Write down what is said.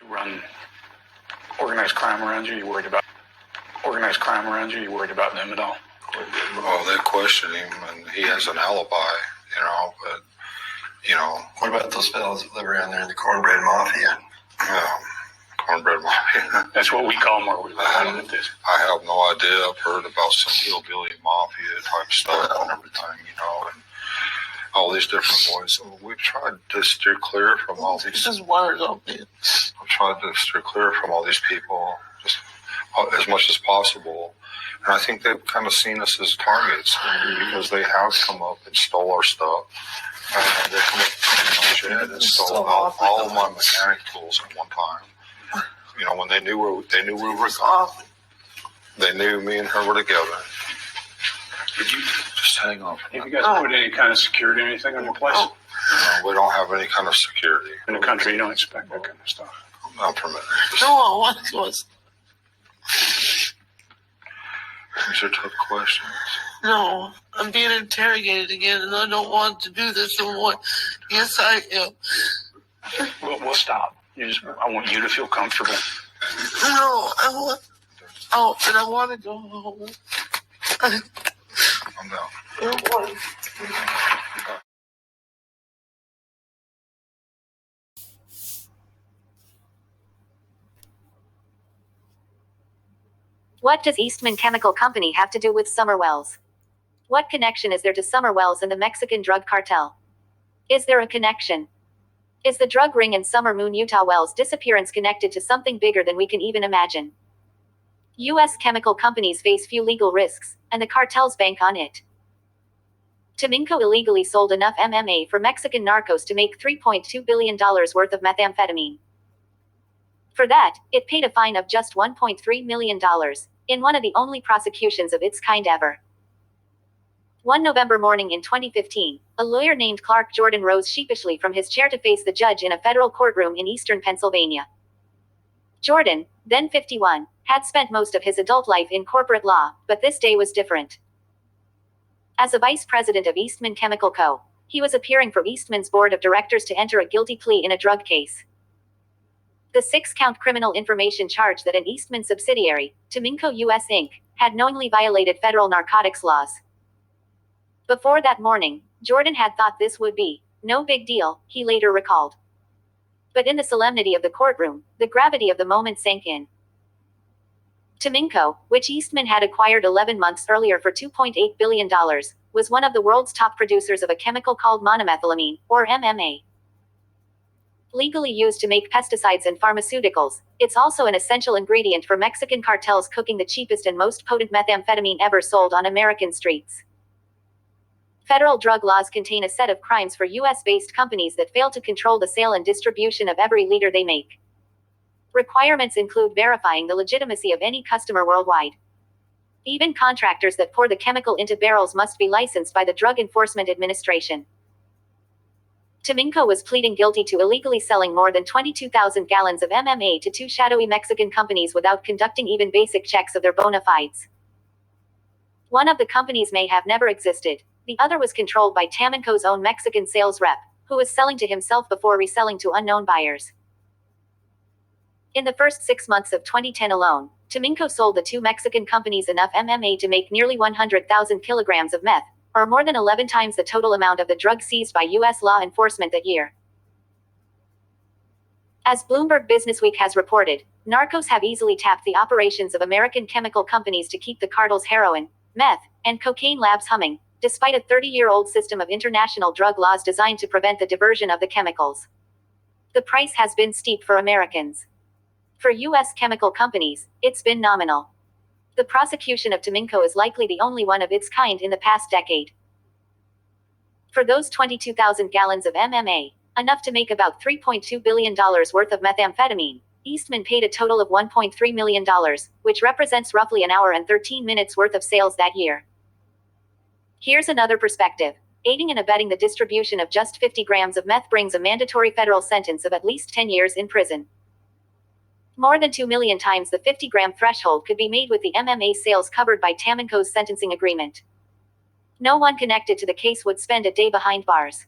Run organized crime around you? You worried about organized crime around you? You worried about them at all? Well, they question him, and he has an alibi, but, What about those fellows that live around there in the cornbread mafia? Cornbread Mafia. That's what we call them where we live with this. I have no idea. I've heard about some hillbilly mafia type stuff and everything, and all these different boys. So we've tried to steer clear from all these. This is wires open. I've tried to steer clear from all these people just as much as possible. And I think they've kind of seen us as targets because they have come up and stole our stuff. They come up in my shed and stole all of my mechanic tools at one time. When they knew we were gone. They knew me and her were together. Did you just hang on? Have you guys put any kind of security or anything on your place? No, we don't have any kind of security. In the country, you don't expect that kind of stuff. I'm not familiar. No, what was? These are tough questions. No, I'm being interrogated again, and I don't want to do this anymore. Yes, I am. We'll stop. I want you to feel comfortable. No, and I want to go home. I'm down. What does Eastman Chemical Company have to do with Summer Wells? What connection is there to Summer Wells and the Mexican drug cartel? Is there a connection? Is the drug ring in Summer Moon Utah Wells' disappearance connected to something bigger than we can even imagine? U.S. chemical companies face few legal risks, and the cartels bank on it. Teminco illegally sold enough MMA for Mexican narcos to make $3.2 billion worth of methamphetamine. For that, it paid a fine of just $1.3 million, in one of the only prosecutions of its kind ever. One November morning in 2015, a lawyer named Clark Jordan rose sheepishly from his chair to face the judge in a federal courtroom in eastern Pennsylvania. Jordan, then 51, had spent most of his adult life in corporate law, but this day was different. As a vice president of Eastman Chemical Co., he was appearing for Eastman's board of directors to enter a guilty plea in a drug case. The 6-count criminal information charge that an Eastman subsidiary, Teminco US Inc., had knowingly violated federal narcotics laws. Before that morning, Jordan had thought this would be no big deal, he later recalled. But in the solemnity of the courtroom, the gravity of the moment sank in. Teminco, which Eastman had acquired 11 months earlier for $2.8 billion, was one of the world's top producers of a chemical called monomethylamine, or MMA. Legally used to make pesticides and pharmaceuticals, it's also an essential ingredient for Mexican cartels cooking the cheapest and most potent methamphetamine ever sold on American streets. Federal drug laws contain a set of crimes for U.S.-based companies that fail to control the sale and distribution of every liter they make. Requirements include verifying the legitimacy of any customer worldwide. Even contractors that pour the chemical into barrels must be licensed by the Drug Enforcement Administration. Teminco was pleading guilty to illegally selling more than 22,000 gallons of MMA to two shadowy Mexican companies without conducting even basic checks of their bona fides. One of the companies may have never existed. The other was controlled by Teminco's own Mexican sales rep, who was selling to himself before reselling to unknown buyers. In the first 6 months of 2010 alone, Teminco sold the two Mexican companies enough MMA to make nearly 100,000 kilograms of meth, or more than 11 times the total amount of the drug seized by U.S. law enforcement that year. As Bloomberg Businessweek has reported, narcos have easily tapped the operations of American chemical companies to keep the cartel's heroin, meth, and cocaine labs humming, despite a 30-year-old system of international drug laws designed to prevent the diversion of the chemicals. The price has been steep for Americans. For U.S. chemical companies, it's been nominal. The prosecution of Teminco is likely the only one of its kind in the past decade. For those 22,000 gallons of MMA, enough to make about $3.2 billion worth of methamphetamine, Eastman paid a total of $1.3 million, which represents roughly an hour and 13 minutes worth of sales that year. Here's another perspective. Aiding and abetting the distribution of just 50 grams of meth brings a mandatory federal sentence of at least 10 years in prison. More than 2 million times the 50-gram threshold could be made with the MMA sales covered by Teminco's sentencing agreement. No one connected to the case would spend a day behind bars.